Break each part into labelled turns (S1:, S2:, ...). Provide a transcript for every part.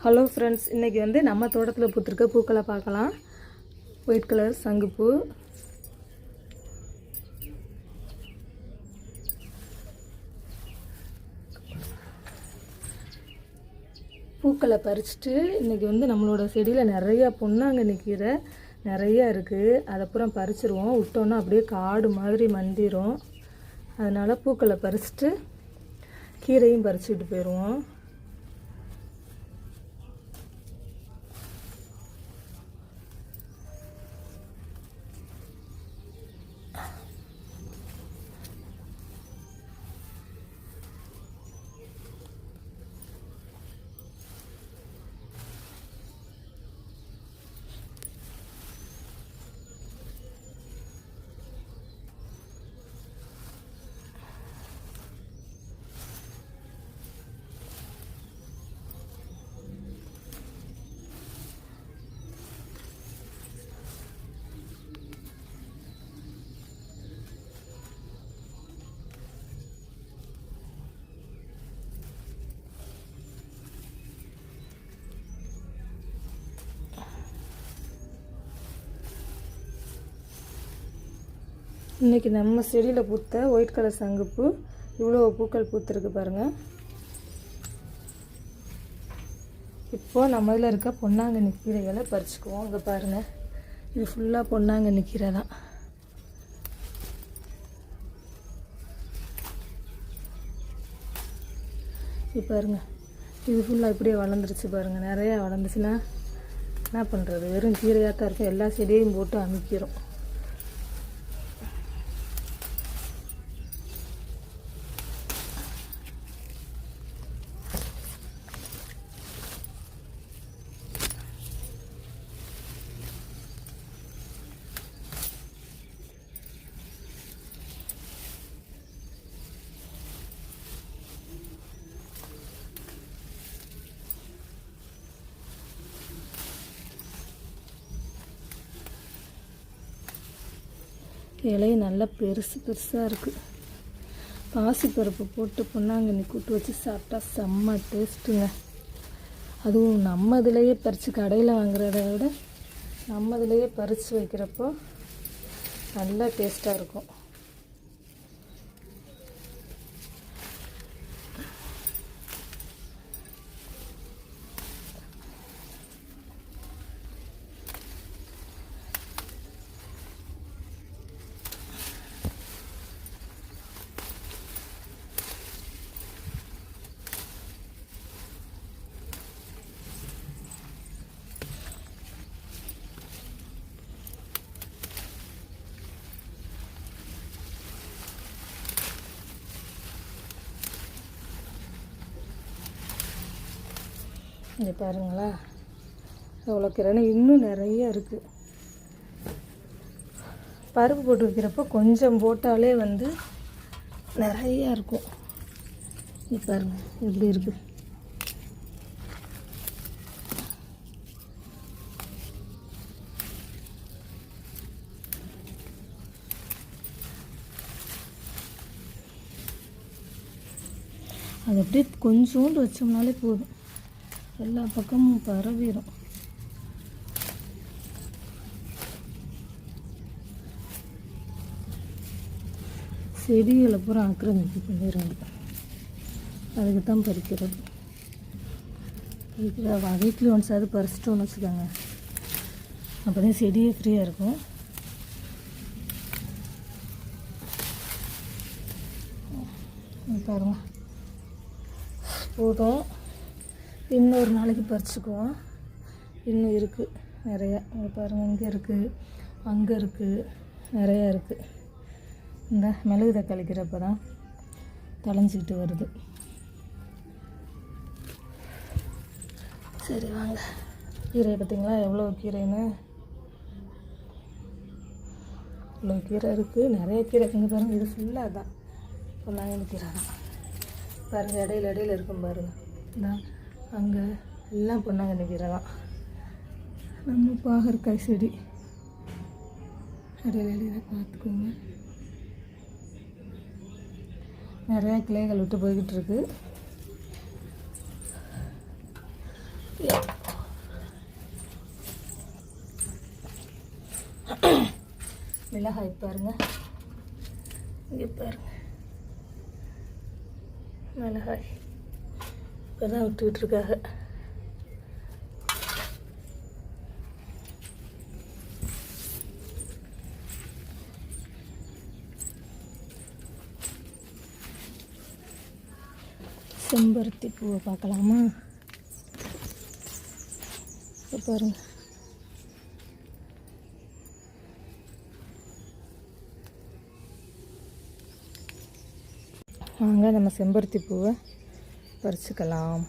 S1: Hello friends, இன்றைக்கி நம்ம தோட்டத்தில் பூத்திருக்க பூக்களை பார்க்கலாம். ஒயிட் கலர் சங்குப்பூ, பூக்களை பறிச்சுட்டு இன்றைக்கி நம்மளோட செடியில் நிறையா பொன்னாங்கண்ணி கீரை நிறையா இருக்குது. அதை அப்புறம் பறிச்சிருவோம். விட்டோன்னா அப்படியே காடு மாதிரி மண்டிரும். அதனால் பூக்களை பறிச்சுட்டு கீரையும் பறிச்சுட்டு போயிடுவோம். இன்றைக்கி நம்ம செடியில் பூத்த ஒயிட் கலர் சங்குப்பூ இவ்வளோ பூக்கள் பூத்துருக்கு பாருங்கள். இப்போது நம்ம இதில் இருக்க பொன்னாங்கண்ணி கீரைகளை பறிச்சுக்குவோம். இங்கே பாருங்கள், இது ஃபுல்லாக பொன்னாங்கண்ணி கீரை தான். இப்போ பாருங்கள், இது ஃபுல்லாக இப்படியே வளர்ந்துருச்சு பாருங்கள். நிறையா வளர்ந்துச்சுன்னா என்ன பண்ணுறது, வெறும் கீரையாக தான் இருக்கும். எல்லா செடியையும் போட்டு அமைக்கிறோம். இலையும் நல்லா பெருசு பெருசாக இருக்குது. பாசிப்பருப்பு போட்டு பொன்னாங்கண்ணி கூட்டு வச்சு சாப்பிட்டா செம்ம டேஸ்ட்டுங்க. அதுவும் நம்ம இதிலையே பறித்து கடையில் வாங்குறத விட நம்ம இதிலையே பறித்து வைக்கிறப்போ நல்லா டேஸ்ட்டாக இருக்கும். இங்கே பாருங்களா, எவ்வளோ கீரைன்னு இன்னும் நிறைய இருக்குது. பருப்பு போட்டு வைக்கிறப்போ கொஞ்சம் போட்டாலே நிறையா இருக்கும். இது பாருங்கள் எப்படி இருக்குது. அது அப்படியே கொஞ்சோண்டு வச்சோம்னாலே போதும், எல்லா பக்கமும் பரவிடும். செடிகளை பூரா ஆக்கிரமிப்பு பண்ணிடுறாங்க. அதுக்கு தான் பறிக்கிறது. வீக்லி ஒன்ஸ் அது பறிச்சிட்டோன்னு வச்சுக்கோங்க, அப்போ தான் செடியே ஃப்ரீயாக இருக்கும். பாருங்க, போதும். இன்னொரு நாளைக்கு பறிச்சுக்குவோம். இன்னும் இருக்குது நிறையா. இங்கே பாருங்கள், இங்கே இருக்குது, அங்கே இருக்குது, நிறையா இருக்குது. இந்த மிளகு தக்காளி கீரைப்போ தான் தளைஞ்சிக்கிட்டு வருது. சரி வாங்க, கீரை பார்த்திங்களா எவ்வளோ கீரைன்னு. இவ்வளோ கீரை இருக்குது, நிறைய கீரை. இங்கே பாருங்கள், இது ஃபுல்லாக தான் பொன்னாங்கண்ணி கீரை தான். பாருங்கள், இடையில இடையில இருக்கும் பாருங்கள். இதான் அங்கே எல்லாம் பொன்னாங்கண்ணி கீரை தான். நம்ம பாகற்காய் செடி இடையில இடையில பார்த்துக்கோங்க. நிறையா கிளைகள் விட்டு போய்கிட்டு இருக்கு. மிளகாய் பாருங்க, இங்கே பாருங்க மிளகாய் இப்போ தான் விட்டுக்கிட்டு இருக்காங்க. செம்பருத்தி பூவை பார்க்கலாமா? இப்போ பாருங்க, வாங்க நம்ம செம்பருத்தி பூவை பறிச்சுக்கலாம்.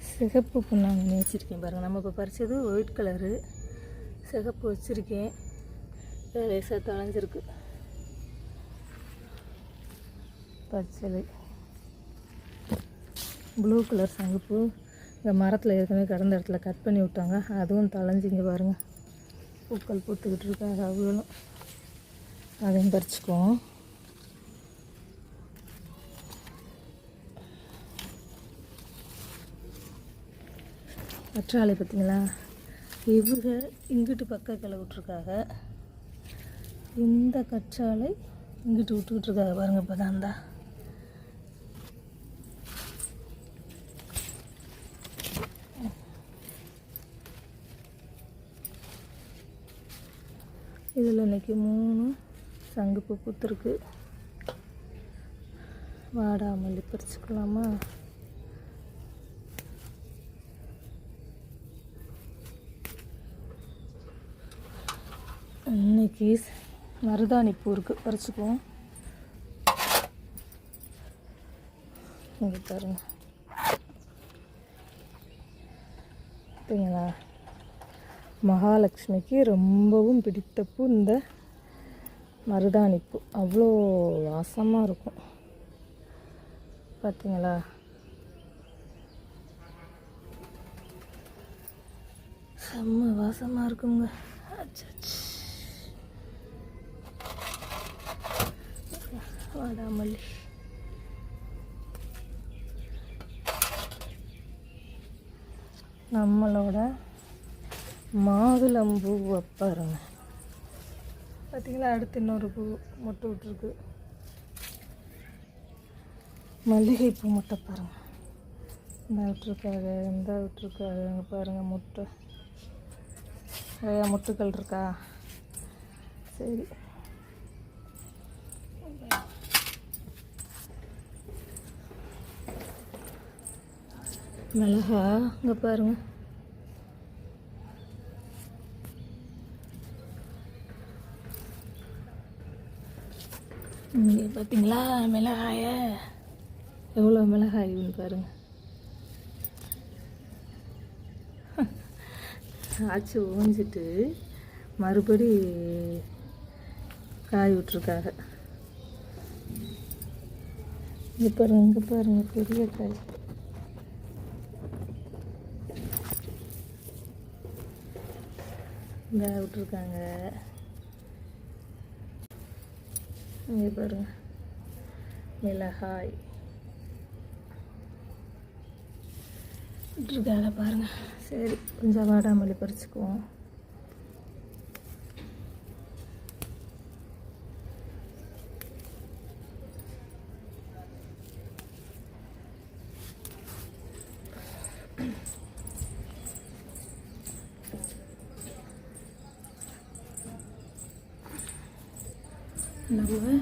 S1: சிகப்பு பொன்னாங்கண்ணி வச்சுருக்கேன் பாருங்கள். நம்ம இப்போ பறித்தது ஒயிட் கலரு, சிகப்பு வச்சுருக்கேன், லேசாக தொலைஞ்சிருக்கு. பச்சை ப்ளூ கலர் சங்குப்பூ இந்த மரத்தில் ஏற்கனவே கடந்த இடத்துல கட் பண்ணி விட்டாங்க, அதுவும் தொலைஞ்சிங்க பாருங்கள். பூக்கள் பூத்துக்கிட்டு இருக்காங்க, அவ்வளோ அதையும் பறிச்சுக்குவோம். கற்றாழை பார்த்தீங்களா, இவங்க இங்கிட்டு பக்கத்தில் விட்ருக்காங்க, இந்த கற்றாழை இங்கிட்டு விட்டுக்கிட்டு இருக்காங்க பாருங்கள். இப்போ தான் இருந்தா இதில் இன்றைக்கி 3 சங்குப்பூ பூத்துருக்கு. வாடாமல்லி பறிச்சுக்கலாமா? இன்னைக்கு மருதாணி பூ இருக்குது, பறிச்சுக்குவோம். இங்கே பாருங்க பார்த்தீங்களா, மகாலட்சுமிக்கு ரொம்பவும் பிடித்த பூ இந்த மருதாணி பூ. அவ்வளோ வாசமாக இருக்கும் பார்த்தீங்களா. செம்ம வாசமாக இருக்குங்க. வாடாமல்லி நம்மளோட மாதுளம்பூவை பாருங்க பார்த்தீங்களா. அடுத்து இன்னொரு பூ மொட்டை விட்டுருக்கு. மல்லிகைப்பூ மொட்டை பாருங்கள், இந்த விட்டுருக்காங்க, இந்த விட்டுருக்காங்க. அங்கே பாருங்கள் முட்டை, நிறையா முட்டுக்கள் இருக்கா. சரி, மிளகா இங்கே பாருங்க. இங்கே பார்த்தீங்களா மிளகாய, எவ்வளோ மிளகாய்ன்னு பாருங்க. ஆச்சு ஓஞ்சிட்டு மறுபடி காய் விட்டுருக்காங்க. இங்கே பாருங்க, இங்கே பாருங்க பெரிய காய். இங்கே விட்டுருக்காங்க. இங்கே பாருங்க மிளகாய் விட்டுருக்காங்க பாருங்க. சரி, கொஞ்சம் வாடாமல்லி பறிச்சுக்குவோம். நம்ம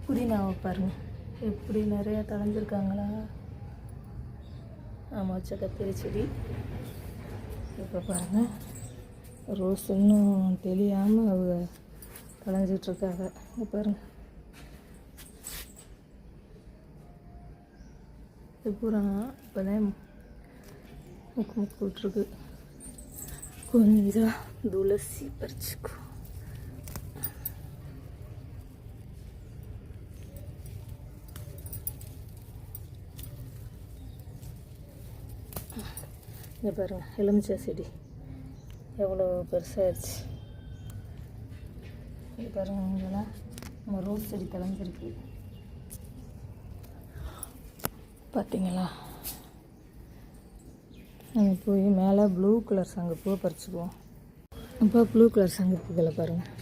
S1: புதினாவை பாருங்கள் எப்படி நிறையா தளைஞ்சிருக்காங்களா. ஆமாம், வச்ச கத்திரி செடி. இப்போ பாருங்கள் ரோஸ் இன்னும் தெரியாமல் அவங்க தளைஞ்சிட்ருக்காங்க. இங்கே பாருங்கள், இது பூரா இப்போ தான் முக்கு முக்கு விட்ருக்கு. கொஞ்சம் துளசி பறிச்சுக்கும். இங்கே பாருங்கள் எலுமிச்சை செடி எவ்வளோ பெருசாகிடுச்சு. இங்கே பாருங்கள், இங்கெல்லாம் நம்ம ரோஸ் செடி தலைஞ்சிருக்கு பார்த்தீங்களா. நம்ம போய் மேலே ப்ளூ கலர் சங்குப்பூவை பறிச்சுக்குவோம். இப்போ ப்ளூ கலர் சங்குப்பூக்களை பாருங்கள்.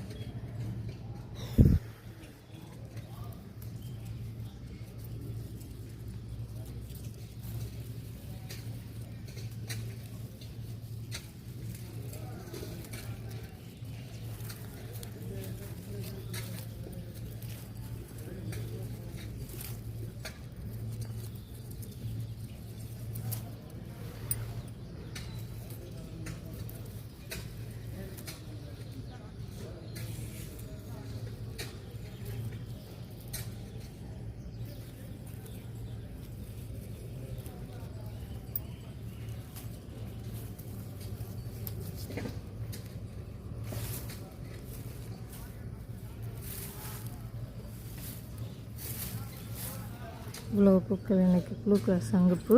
S1: இவ்வளோ பூக்கள் இன்றைக்கி ப்ளூ கலர் சங்குப்பூ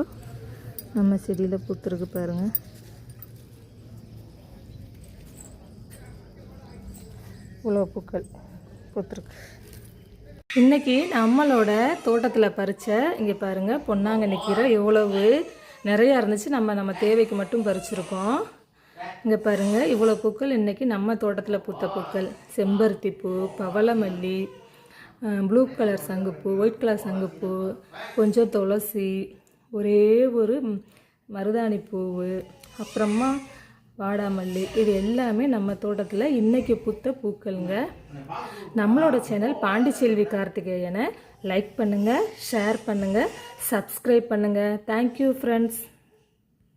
S1: நம்ம செடியில் பூத்துருக்கு பாருங்கள். இவ்வளோ பூக்கள் பூத்துருக்கு. இன்றைக்கி நம்மளோட தோட்டத்தில் பறித்த இங்கே பாருங்கள் பொன்னாங்கண்ணி கீரை எவ்வளவு நிறையா இருந்துச்சு. நம்ம தேவைக்கு மட்டும் பறிச்சிருக்கோம். இங்கே பாருங்கள் இவ்வளோ பூக்கள் இன்றைக்கி நம்ம தோட்டத்தில் பூத்த பூக்கள். செம்பருத்தி பூ, பவளமல்லி, ப்ளூ கலர் சங்குப்பூ, ஒயிட் கலர் சங்குப்பூ, கொஞ்சம் துளசி, ஒரே ஒரு மருதாணி பூவு, அப்புறமா வாடாமல்லி, இது எல்லாமே நம்ம தோட்டத்தில் இன்றைக்கி பூத்த பூக்கள்ங்க. நம்மளோட சேனல் பாண்டிச்செல்வி கார்த்திகேயனை லைக் பண்ணுங்கள், ஷேர் பண்ணுங்கள், சப்ஸ்கிரைப் பண்ணுங்கள். Thank you friends.